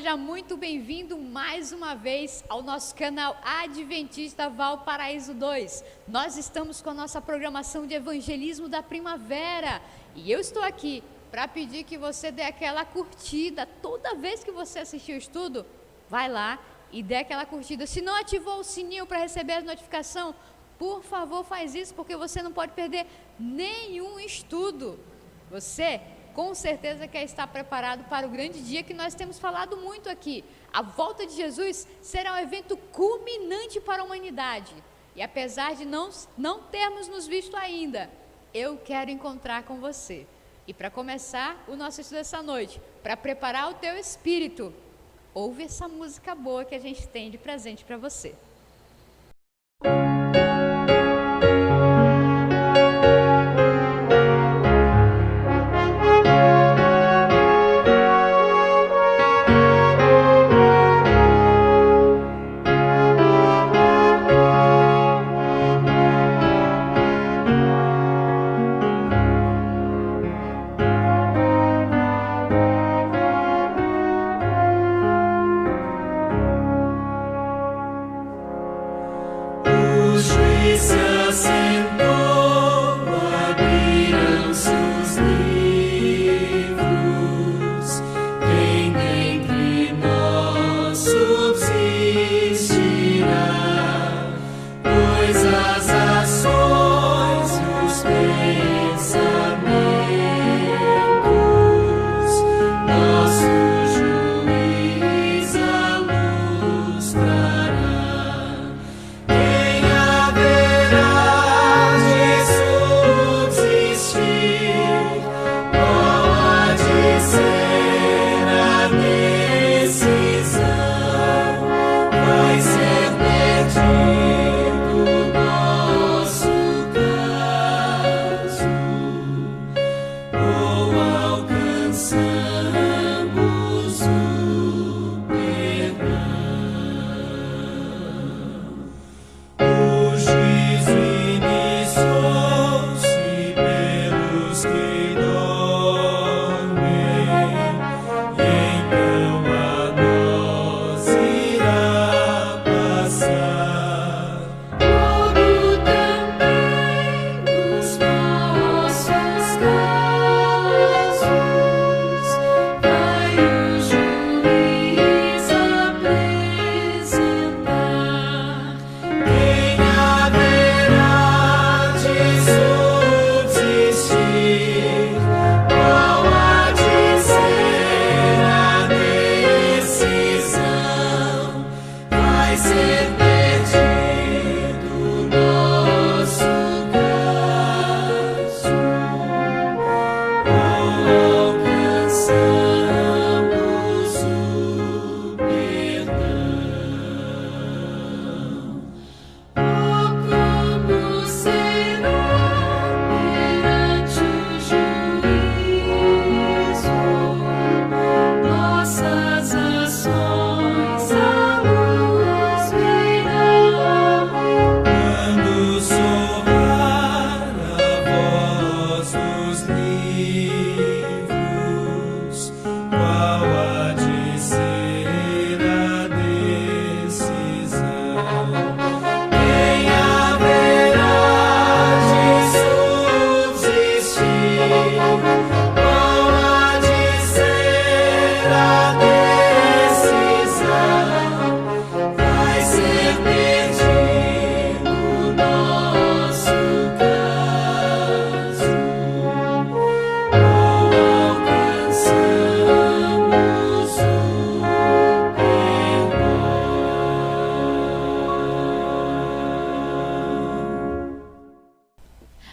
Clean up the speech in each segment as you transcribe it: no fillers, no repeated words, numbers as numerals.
seja muito bem-vindo mais uma vez ao nosso canal Adventista Valparaíso 2. Nós estamos com a nossa programação de evangelismo da primavera e eu estou aqui para pedir que você dê aquela curtida. Toda vez que você assistir o estudo, vai lá e dê aquela curtida. Se não ativou o sininho para receber a notificação, por favor, faz isso, porque você não pode perder nenhum estudo. Você com certeza quer estar preparado para o grande dia que nós temos falado muito aqui. A volta de Jesus será um evento culminante para a humanidade. E apesar de não termos nos visto ainda, eu quero encontrar com você. E para começar o nosso estudo essa noite, para preparar o teu espírito, ouve essa música boa que a gente tem de presente para você.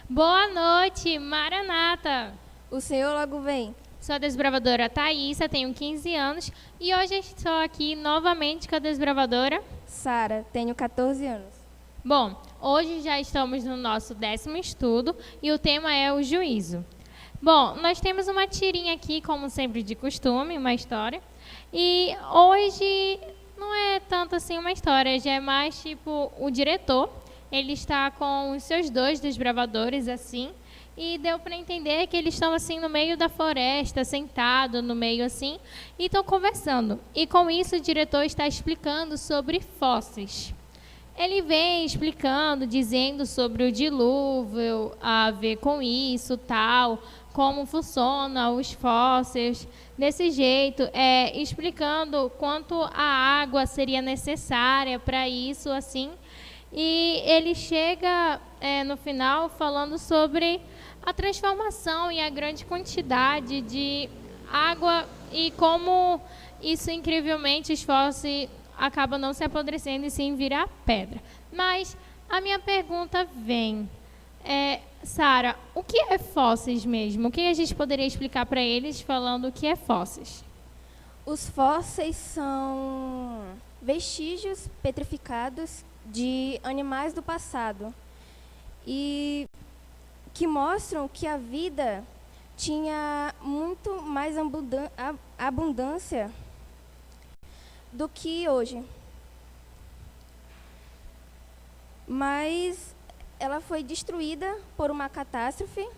Boa noite, Maranata! O Senhor logo vem. Sou a desbravadora Thaísa, tenho 15 anos e hoje estou aqui novamente com a desbravadora Sara, tenho 14 anos. Bom, hoje já estamos no nosso 10º estudo e o tema é o juízo. Bom, nós temos uma tirinha aqui, como sempre de costume, uma história. E hoje não é tanto assim uma história, já é mais tipo o diretor. Ele está com os seus 2 desbravadores, assim, e deu para entender que eles estão assim no meio da floresta, sentado no meio assim, e estão conversando. E com isso o diretor está explicando sobre fósseis. Ele vem explicando, dizendo sobre o dilúvio, a ver com isso, tal, como funcionam os fósseis, desse jeito, explicando quanto a água seria necessária para isso, assim. E ele chega no final falando sobre a transformação e a grande quantidade de água e como isso, incrivelmente, os fósseis acabam não se apodrecendo e sim virar pedra. Mas a minha pergunta vem, Sara, o que é fósseis mesmo? O que a gente poderia explicar para eles falando o que é fósseis? Os fósseis são vestígios petrificados de animais do passado e que mostram que a vida tinha muito mais abundância do que hoje. Mas ela foi destruída por uma catástrofe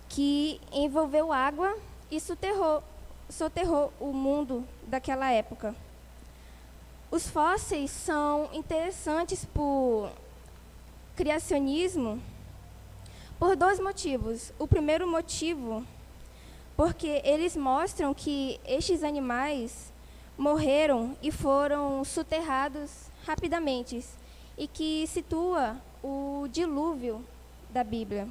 que envolveu água e soterrou o mundo daquela época. Os fósseis são interessantes por criacionismo por dois motivos. O primeiro motivo, porque eles mostram que estes animais morreram e foram soterrados rapidamente, e que situa o dilúvio da Bíblia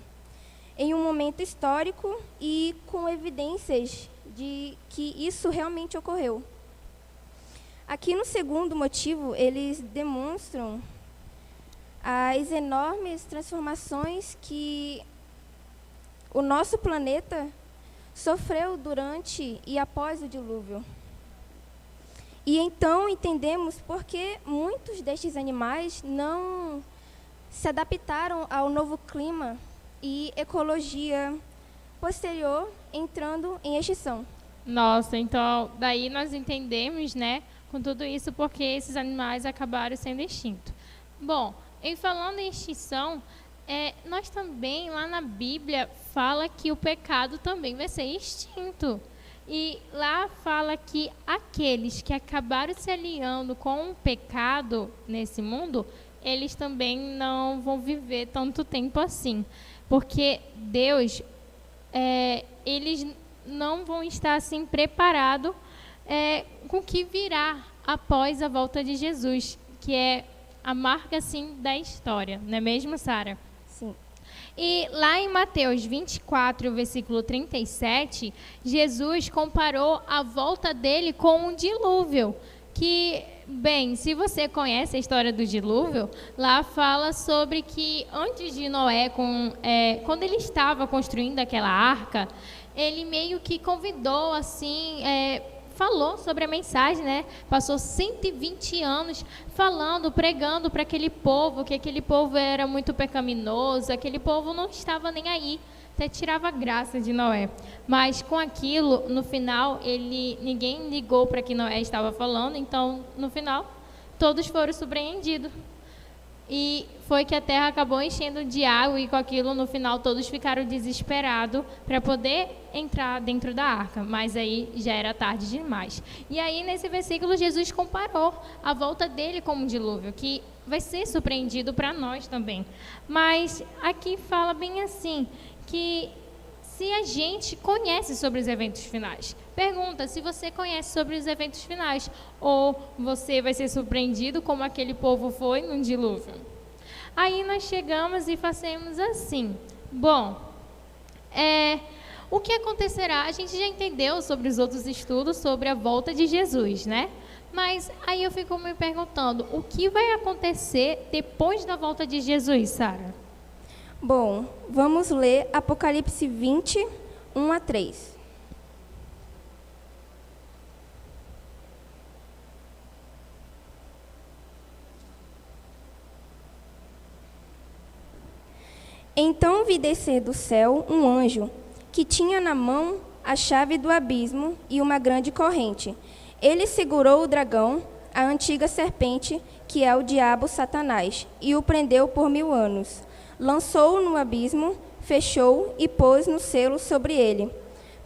em um momento histórico e com evidências de que isso realmente ocorreu. Aqui no segundo motivo, eles demonstram as enormes transformações que o nosso planeta sofreu durante e após o dilúvio. E então entendemos por que muitos destes animais não se adaptaram ao novo clima e ecologia posterior, entrando em extinção. Nossa, então daí nós entendemos, né, com tudo isso, porque esses animais acabaram sendo extintos. Bom, em falando em extinção, nós também, lá na Bíblia, fala que o pecado também vai ser extinto. E lá fala que aqueles que acabaram se aliando com o pecado nesse mundo, eles também não vão viver tanto tempo assim. Porque Deus, eles não vão estar assim preparados com o que virá após a volta de Jesus, que é a marca assim da história, não é mesmo, Sara? Sim. E lá em Mateus 24, versículo 37, Jesus comparou a volta dele com um dilúvio, que, bem, se você conhece a história do dilúvio, lá fala sobre que antes de Noé, quando ele estava construindo aquela arca, ele meio que convidou, assim, falou sobre a mensagem, né? Passou 120 anos falando, pregando para aquele povo, que aquele povo era muito pecaminoso, aquele povo não estava nem aí, até tirava graça de Noé. Mas com aquilo, no final, ninguém ligou para que Noé estava falando, então, no final, todos foram surpreendidos. E foi que a terra acabou enchendo de água, e com aquilo, no final, todos ficaram desesperados para poder entrar dentro da arca. Mas aí já era tarde demais. E aí, nesse versículo, Jesus comparou a volta dele com um dilúvio, que vai ser surpreendido para nós também. Mas aqui fala bem assim, que se a gente conhece sobre os eventos finais. Pergunta se você conhece sobre os eventos finais, ou você vai ser surpreendido como aquele povo foi no dilúvio. Aí nós chegamos e fazemos assim. Bom, o que acontecerá? A gente já entendeu sobre os outros estudos sobre a volta de Jesus, né? Mas aí eu fico me perguntando, o que vai acontecer depois da volta de Jesus, Sara? Bom, vamos ler Apocalipse 20, 1 a 3. Então vi descer do céu um anjo, que tinha na mão a chave do abismo e uma grande corrente. Ele segurou o dragão, a antiga serpente, que é o diabo Satanás, e o prendeu por 1000 anos. Lançou-o no abismo, fechou e pôs no selo sobre ele,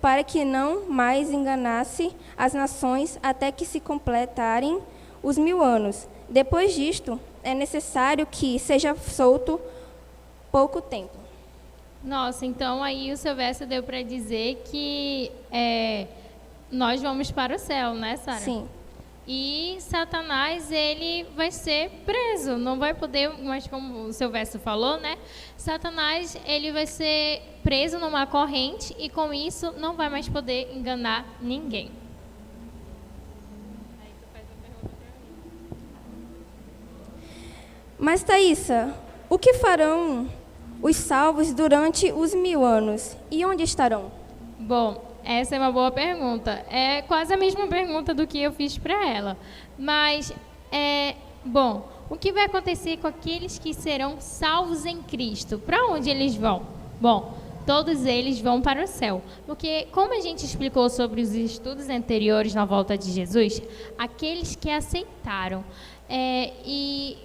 para que não mais enganasse as nações até que se completarem os 1000 anos. Depois disto, é necessário que seja solto pouco tempo. Nossa, então aí o seu verso deu para dizer que nós vamos para o céu, né, Sara? Sim. E Satanás, ele vai ser preso, não vai poder, mas como o seu verso falou, né? Satanás, ele vai ser preso numa corrente e com isso não vai mais poder enganar ninguém. Aí tu faz a pergunta pra mim. Mas, Thaísa, o que farão os salvos durante os 1000 anos? E onde estarão? Bom, essa é uma boa pergunta. É quase a mesma pergunta do que eu fiz para ela. Mas, bom, o que vai acontecer com aqueles que serão salvos em Cristo? Para onde eles vão? Bom, todos eles vão para o céu. Porque, como a gente explicou sobre os estudos anteriores na volta de Jesus, aqueles que aceitaram e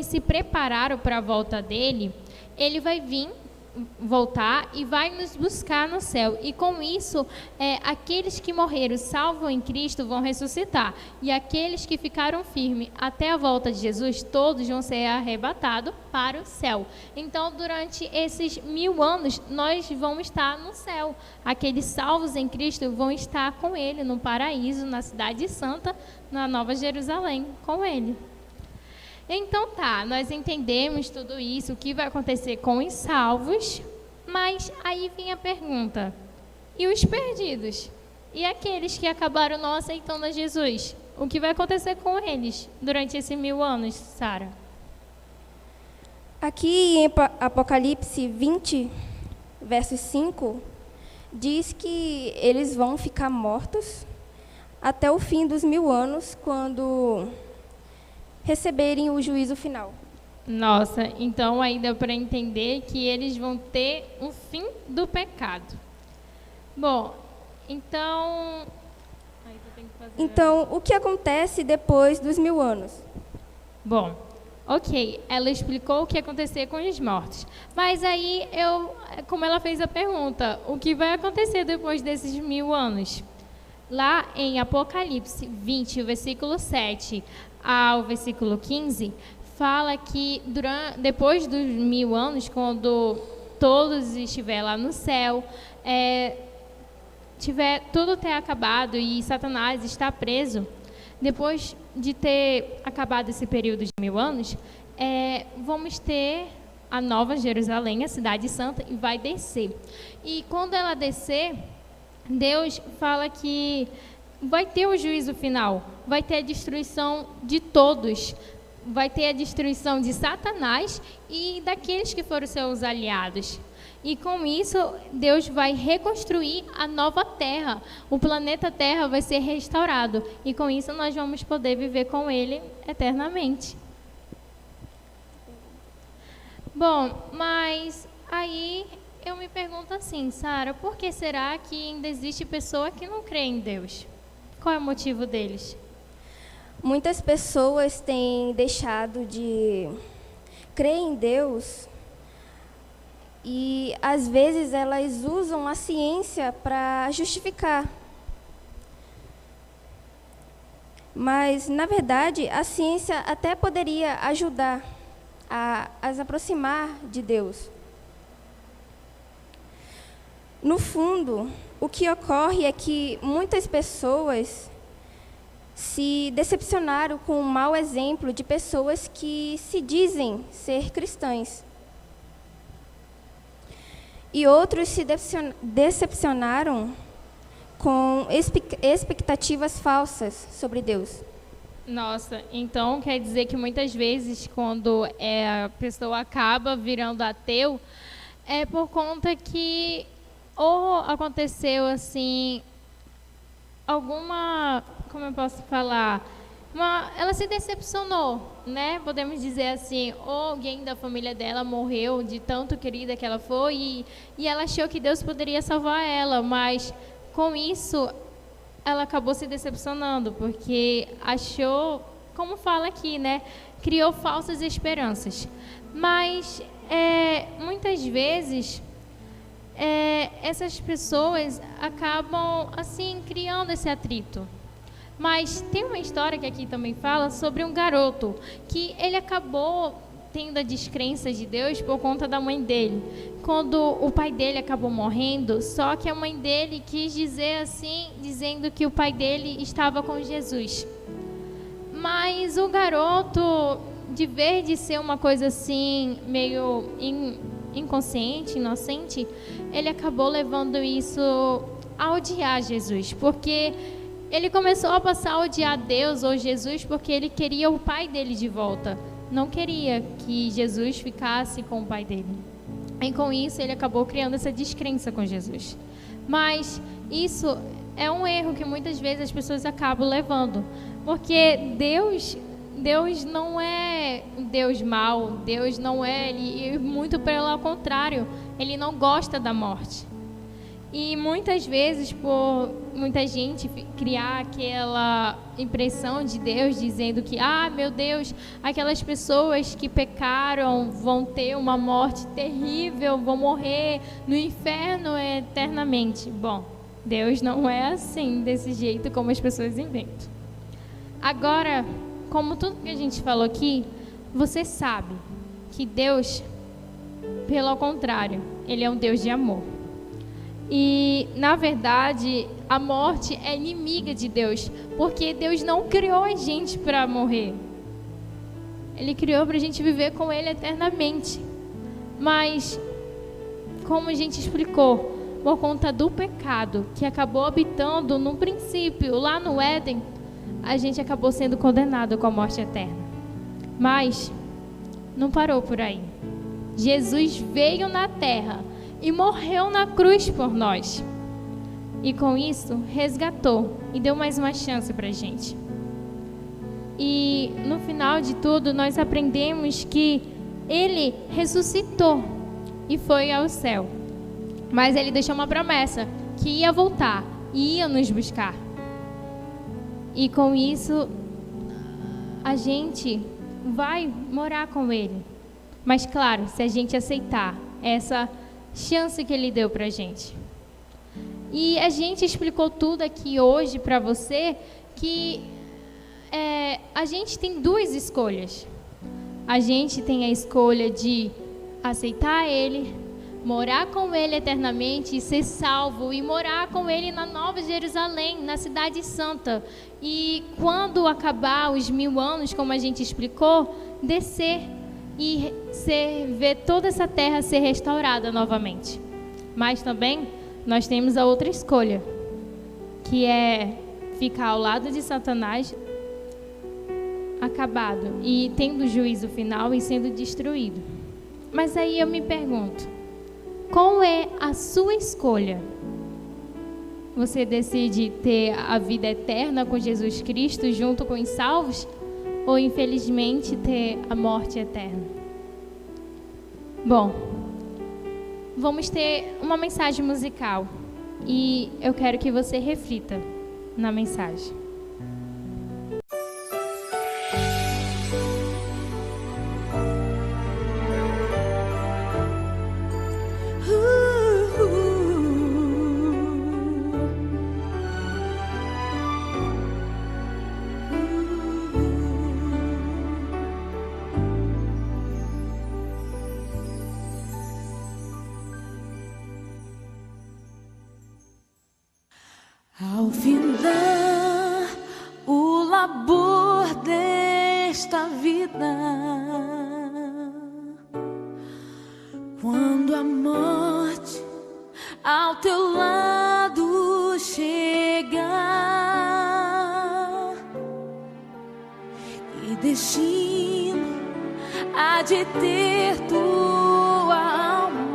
se prepararam para a volta dele, ele vai voltar e vai nos buscar no céu. E com isso, aqueles que morreram salvos em Cristo vão ressuscitar. E aqueles que ficaram firmes até a volta de Jesus, todos vão ser arrebatados para o céu. Então, durante esses 1000 anos, nós vamos estar no céu. Aqueles salvos em Cristo vão estar com ele no paraíso, na cidade santa, na Nova Jerusalém, com ele. Então tá, nós entendemos tudo isso, o que vai acontecer com os salvos, mas aí vem a pergunta, e os perdidos? E aqueles que acabaram não aceitando a Jesus? O que vai acontecer com eles durante esses 1000 anos, Sara? Aqui em Apocalipse 20, verso 5, diz que eles vão ficar mortos até o fim dos 1000 anos, quando receberem o juízo final. Nossa, então aí dá para entender que eles vão ter um fim do pecado. Bom, então... Então, o que acontece depois dos 1000 anos? Bom, ok, ela explicou o que ia acontecer com os mortos. Mas aí, como ela fez a pergunta, o que vai acontecer depois desses 1000 anos? Lá em Apocalipse 20, versículo 7 ao versículo 15, fala que depois dos 1000 anos, quando todos estiverem lá no céu, tudo ter acabado e Satanás está preso, depois de ter acabado esse período de 1000 anos, vamos ter a Nova Jerusalém, a cidade santa, e vai descer. E quando ela descer, Deus fala que vai ter o juízo final, vai ter a destruição de todos, vai ter a destruição de Satanás e daqueles que foram seus aliados. E com isso, Deus vai reconstruir a nova terra, o planeta Terra vai ser restaurado, e com isso nós vamos poder viver com Ele eternamente. Bom, mas aí eu me pergunto assim, Sara, por que será que ainda existe pessoa que não crê em Deus? Qual é o motivo deles? Muitas pessoas têm deixado de crer em Deus e, às vezes, elas usam a ciência para justificar. Mas, na verdade, a ciência até poderia ajudar a as aproximar de Deus. No fundo, o que ocorre é que muitas pessoas se decepcionaram com o mau exemplo de pessoas que se dizem ser cristãs. E outros se decepcionaram com expectativas falsas sobre Deus. Nossa, então quer dizer que muitas vezes quando a pessoa acaba virando ateu, é por conta que ou aconteceu assim alguma, como eu posso falar, ela se decepcionou, né? Podemos dizer assim, ou alguém da família dela morreu de tanto querida que ela foi e ela achou que Deus poderia salvar ela, mas com isso ela acabou se decepcionando, porque achou como fala aqui, né? Criou falsas esperanças. Mas, muitas vezes, essas pessoas acabam, assim, criando esse atrito. Mas tem uma história que aqui também fala sobre um garoto, que ele acabou tendo a descrença de Deus por conta da mãe dele. Quando o pai dele acabou morrendo, só que a mãe dele quis dizer assim, dizendo que o pai dele estava com Jesus. Mas o garoto, de vez de ser uma coisa assim, meio inconsciente, inocente, ele acabou levando isso a odiar Jesus, porque ele começou a passar a odiar Deus ou Jesus porque ele queria o pai dele de volta. Não queria que Jesus ficasse com o pai dele. E com isso ele acabou criando essa descrença com Jesus. Mas isso é um erro que muitas vezes as pessoas acabam levando. Porque Deus não é um Deus mau, Deus não é, muito pelo contrário, Ele não gosta da morte. E muitas vezes, por muita gente criar aquela impressão de Deus, dizendo que, meu Deus, aquelas pessoas que pecaram vão ter uma morte terrível, vão morrer no inferno eternamente. Bom, Deus não é assim, desse jeito como as pessoas inventam. Agora, como tudo que a gente falou aqui, você sabe que Deus, pelo contrário, Ele é um Deus de amor. E, na verdade, a morte é inimiga de Deus, porque Deus não criou a gente para morrer. Ele criou para a gente viver com Ele eternamente. Mas, como a gente explicou, por conta do pecado que acabou habitando no princípio, lá no Éden, a gente acabou sendo condenado com a morte eterna. Mas, não parou por aí. Jesus veio na terra e morreu na cruz por nós. E com isso, resgatou e deu mais uma chance para a gente. E no final de tudo, nós aprendemos que Ele ressuscitou e foi ao céu. Mas Ele deixou uma promessa, que ia voltar e ia nos buscar. E com isso, a gente vai morar com Ele. Mas claro, se a gente aceitar essa chance que Ele deu para a gente. E a gente explicou tudo aqui hoje para você, que a gente tem duas escolhas. A gente tem a escolha de aceitar Ele, morar com Ele eternamente e ser salvo, e morar com Ele na Nova Jerusalém, na Cidade Santa. E quando acabar os 1000 anos, como a gente explicou, descer e ver toda essa terra ser restaurada novamente. Mas também nós temos a outra escolha, que é ficar ao lado de Satanás, acabado, e tendo o juízo final e sendo destruído. Mas aí eu me pergunto, qual é a sua escolha? Você decide ter a vida eterna com Jesus Cristo junto com os salvos? Ou, infelizmente, ter a morte eterna? Bom, vamos ter uma mensagem musical. E eu quero que você reflita na mensagem. Ao findar o labor desta vida, quando a morte ao teu lado chegar, que destino há de ter tua alma?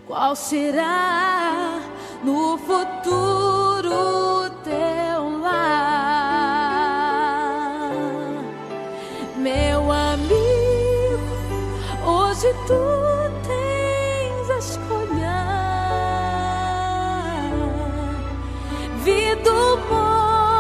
Qual será no futuro teu lar? Meu amigo, hoje tu tens a escolha, vida ou morte.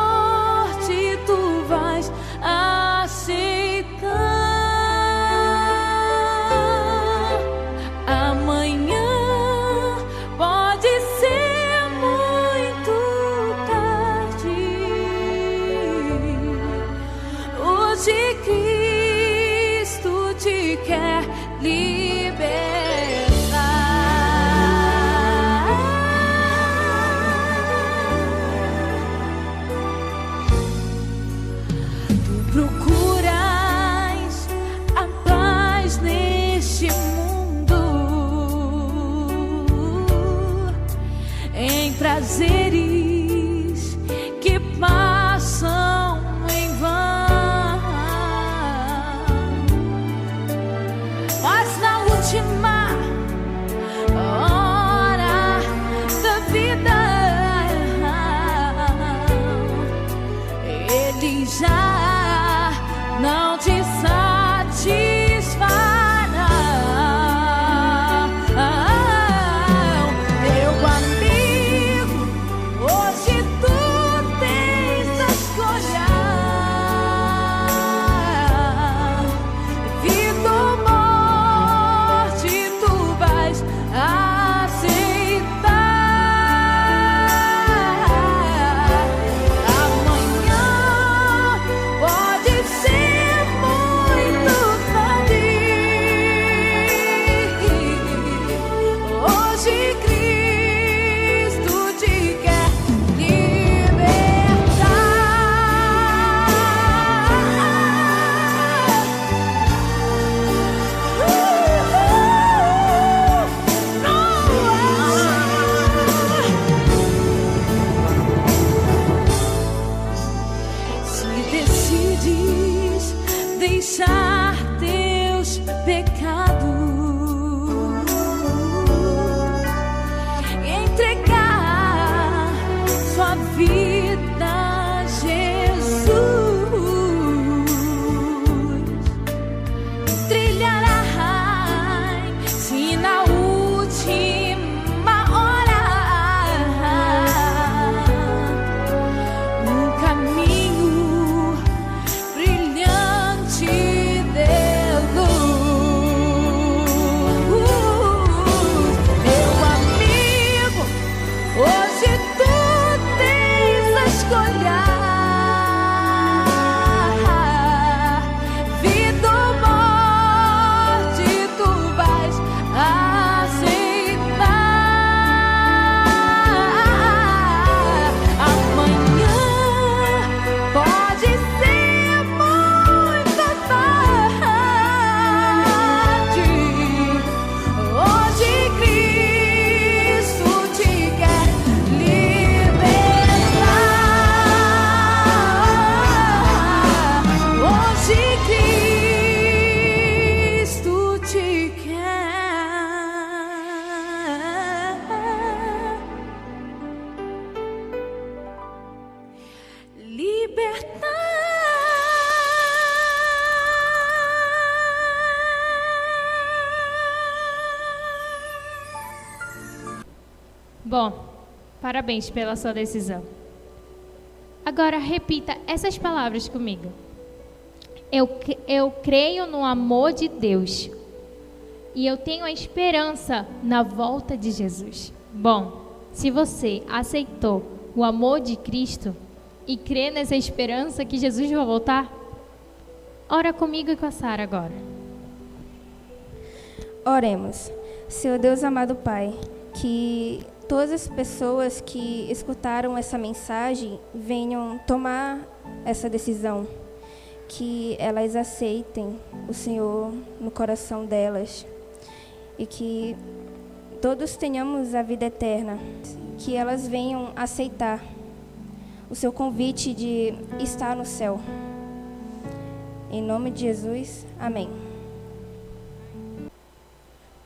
libertar. Bom, parabéns pela sua decisão. Agora repita essas palavras comigo. Eu creio no amor de Deus e eu tenho a esperança na volta de Jesus. Bom, se você aceitou o amor de Cristo e crê nessa esperança que Jesus vai voltar, ora comigo e com a Sara agora. Oremos. Senhor Deus amado Pai, que todas as pessoas que escutaram essa mensagem venham tomar essa decisão, que elas aceitem o Senhor no coração delas e que todos tenhamos a vida eterna, que elas venham aceitar o seu convite de estar no céu. Em nome de Jesus, amém.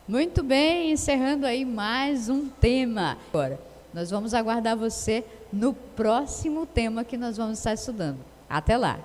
Muito bem, encerrando aí mais um tema. Agora, nós vamos aguardar você no próximo tema que nós vamos estar estudando. Até lá!